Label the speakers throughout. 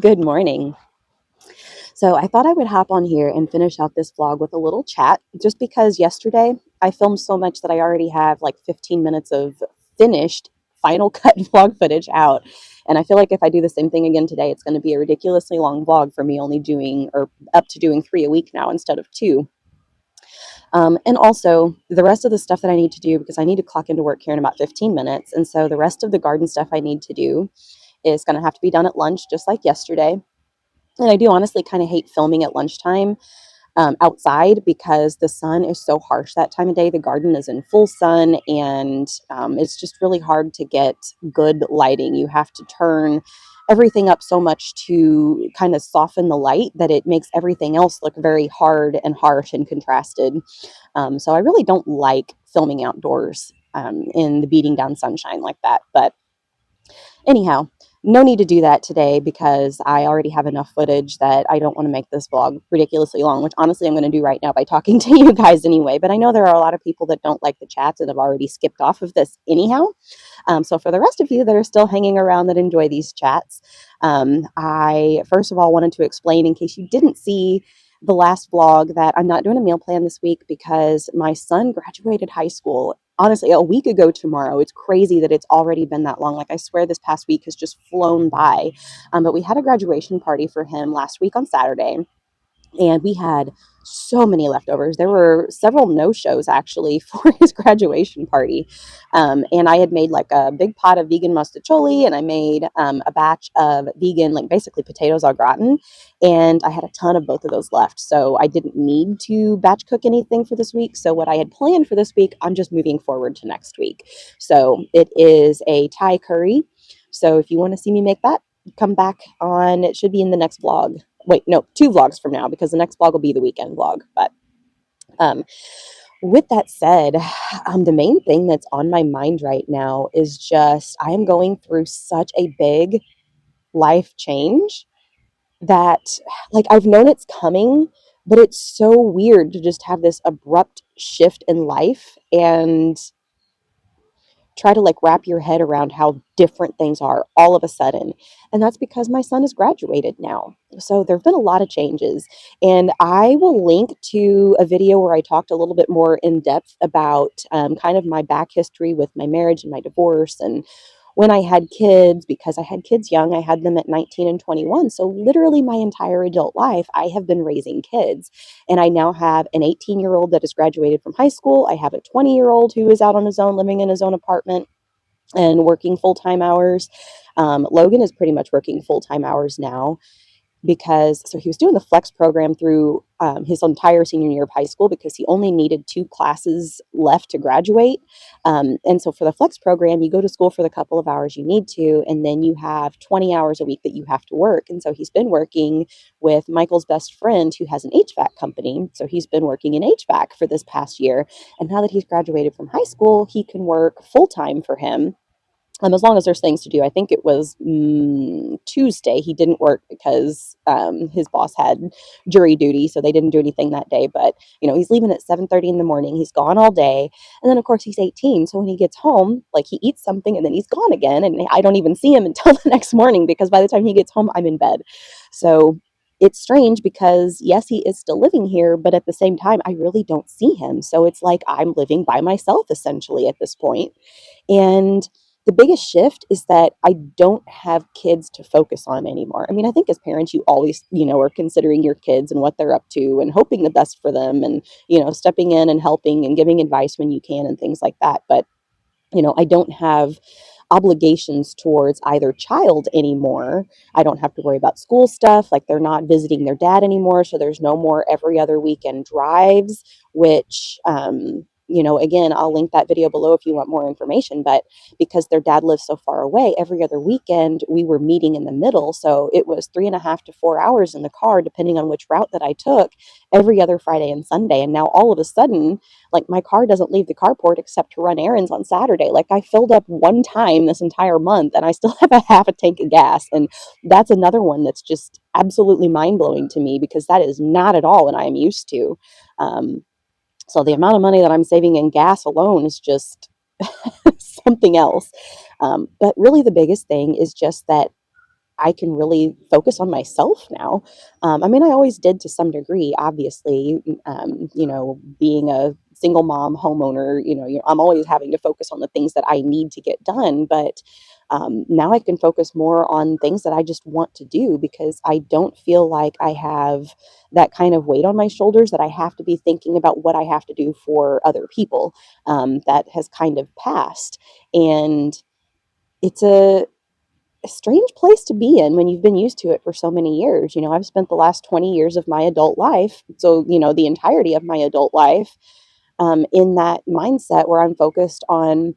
Speaker 1: Good morning. So I thought I would hop on here and finish out this vlog with a little chat, just because yesterday I filmed so much that I already have like 15 minutes of finished final cut vlog footage out. And I feel like if I do the same thing again today, it's going to be a ridiculously long vlog for me only doing or up to doing 3 a week now instead of 2. And also the rest of the stuff that I need to do, because I need to clock into work here in about 15 minutes. And so the rest of the garden stuff I need to do is going to have to be done at lunch, just like yesterday. And I do honestly kind of hate filming at lunchtime outside, because the sun is so harsh that time of day. The garden is in full sun, and it's just really hard to get good lighting. You have to turn everything up so much to kind of soften the light that it makes everything else look very hard and harsh and contrasted. So I really don't like filming outdoors in the beating down sunshine like that. But anyhow, no need to do that today, because I already have enough footage that I don't want to make this vlog ridiculously long, which honestly I'm going to do right now by talking to you guys anyway. But I know there are a lot of people that don't like the chats and have already skipped off of this anyhow. So for the rest of you that are still hanging around that enjoy these chats, I first of all wanted to explain, in case you didn't see the last vlog, that I'm not doing a meal plan this week because my son graduated high school honestly a week ago tomorrow. It's crazy that it's already been that long. Like, I swear this past week has just flown by. But we had a graduation party for him last week on Saturday. and we had so many leftovers. There were several no-shows actually for his graduation party. And I had made like a big pot of vegan mustacholi, and I made a batch of vegan, like basically potatoes au gratin. And I had a ton of both of those left. So I didn't need to batch cook anything for this week. So what I had planned for this week, I'm just moving forward to next week. So it is a Thai curry. So if you want to see me make that, come back on, it should be in the next vlog. Wait, no, 2 vlogs from now, because the next vlog will be the weekend vlog. But um, with that said, the main thing that's on my mind right now is just I am going through such a big life change that, like, I've known it's coming, but it's so weird to just have this abrupt shift in life and try to like wrap your head around how different things are all of a sudden. And that's because my son has graduated now. So there have been a lot of changes. And I will link to a video where I talked a little bit more in depth about kind of my back history with my marriage and my divorce, and when I had kids, because I had kids young. I had them at 19 and 21. So literally my entire adult life, I have been raising kids. And I now have an 18-year-old that has graduated from high school. I have a 20-year-old who is out on his own, living in his own apartment and working full-time hours. Logan is pretty much working full-time hours now, because so he was doing the flex program through his entire senior year of high school, because he only needed 2 classes left to graduate. And so for the flex program, you go to school for the couple of hours you need to, and then you have 20 hours a week that you have to work. And so he's been working with Michael's best friend, who has an HVAC company. So he's been working in HVAC for this past year. And now that he's graduated from high school, he can work full time for him, as long as there's things to do. I think it was Tuesday he didn't work because his boss had jury duty, so they didn't do anything that day. But he's leaving at 7:30 in the morning. He's gone all day, and then of course he's 18. So when he gets home, like, he eats something and then he's gone again, and I don't even see him until the next morning, because by the time he gets home, I'm in bed. So it's strange, because yes, he is still living here, but at the same time, I really don't see him. So it's like I'm living by myself essentially at this point. And the biggest shift is that I don't have kids to focus on anymore. I mean, I think as parents, you always, are considering your kids and what they're up to and hoping the best for them, and, stepping in and helping and giving advice when you can and things like that. But I don't have obligations towards either child anymore. I don't have to worry about school stuff. Like, they're not visiting their dad anymore. So there's no more every other weekend drives, which, again, I'll link that video below if you want more information. But because their dad lives so far away, every other weekend we were meeting in the middle. So it was 3.5 to 4 hours in the car, depending on which route that I took, every other Friday and Sunday. And now all of a sudden, like, my car doesn't leave the carport except to run errands on Saturday. Like, I filled up one time this entire month and I still have a half a tank of gas. And that's another one that's just absolutely mind blowing to me, because that is not at all what I am used to. Um, so the amount of money that I'm saving in gas alone is just something else. But really, the biggest thing is just that I can really focus on myself now. I mean, I always did to some degree, obviously, being a single mom homeowner, I'm always having to focus on the things that I need to get done. But now I can focus more on things that I just want to do, because I don't feel like I have that kind of weight on my shoulders that I have to be thinking about what I have to do for other people. That has kind of passed. And it's a strange place to be in when you've been used to it for so many years. I've spent the last 20 years of my adult life, so, the entirety of my adult life, in that mindset where I'm focused on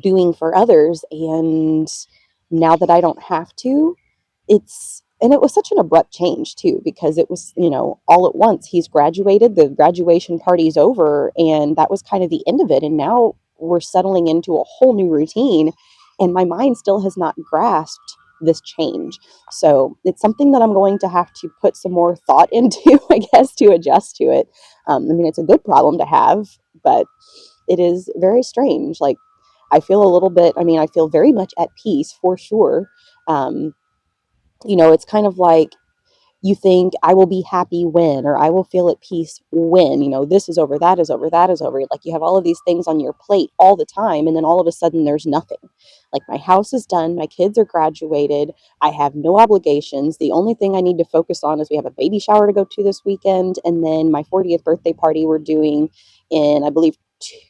Speaker 1: doing for others. And now that I don't have to, and it was such an abrupt change too, because it was, all at once. He's graduated, the graduation party's over, and that was kind of the end of it. And now we're settling into a whole new routine, and my mind still has not grasped this change. So it's something that I'm going to have to put some more thought into, I guess, to adjust to it. I mean, it's a good problem to have, but it is very strange. Like, I feel a little bit, I mean, I feel very much at peace for sure. Um, it's kind of like you think I will be happy when, or I will feel at peace when, this is over, that is over, that is over. Like you have all of these things on your plate all the time. And then all of a sudden there's nothing. Like my house is done. My kids are graduated. I have no obligations. The only thing I need to focus on is we have a baby shower to go to this weekend. And then my 40th birthday party we're doing in, I believe,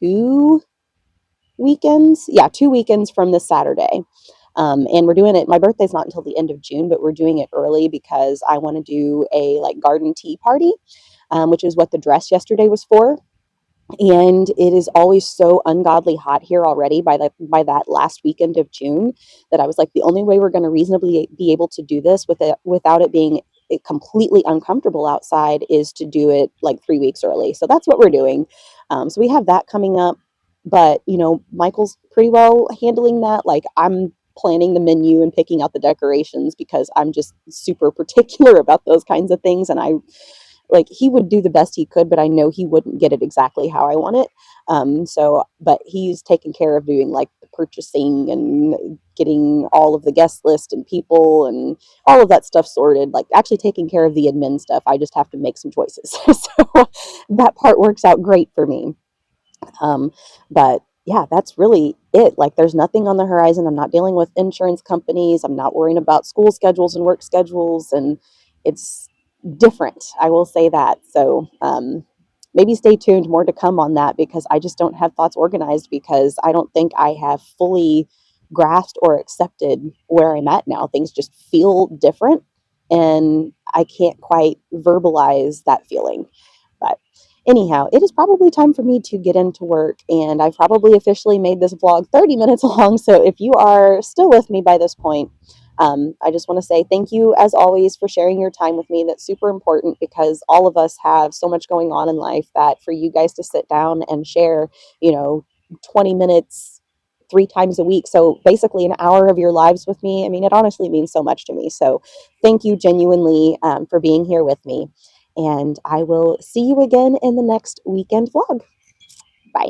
Speaker 1: 2 weekends. Yeah, 2 weekends from this Saturday. And we're doing it. My birthday's not until the end of June, but we're doing it early because I want to do a like garden tea party, which is what the dress yesterday was for. And it is always so ungodly hot here already by that last weekend of June that I was like, the only way we're going to reasonably be able to do this without it being completely uncomfortable outside is to do it like 3 weeks early. So that's what we're doing. So we have that coming up, but Michael's pretty well handling that. Like I'm planning the menu and picking out the decorations because I'm just super particular about those kinds of things, and I like he would do the best he could, but I know he wouldn't get it exactly how I want it. But he's taken care of doing like the purchasing and getting all of the guest list and people and all of that stuff sorted, like actually taking care of the admin stuff. I just have to make some choices. So that part works out great for me. But yeah, that's really it. Like, there's nothing on the horizon. I'm not dealing with insurance companies. I'm not worrying about school schedules and work schedules. And it's different. I will say that. So, maybe stay tuned, more to come on that, because I just don't have thoughts organized because I don't think I have fully grasped or accepted where I'm at now. Things just feel different and I can't quite verbalize that feeling. But anyhow, it is probably time for me to get into work, and I've probably officially made this vlog 30 minutes long. So if you are still with me by this point, I just want to say thank you, as always, for sharing your time with me. That's super important because all of us have so much going on in life that for you guys to sit down and share, you know, 20 minutes 3 times a week. So basically an hour of your lives with me. I mean, it honestly means so much to me. So thank you genuinely for being here with me. And I will see you again in the next weekend vlog. Bye.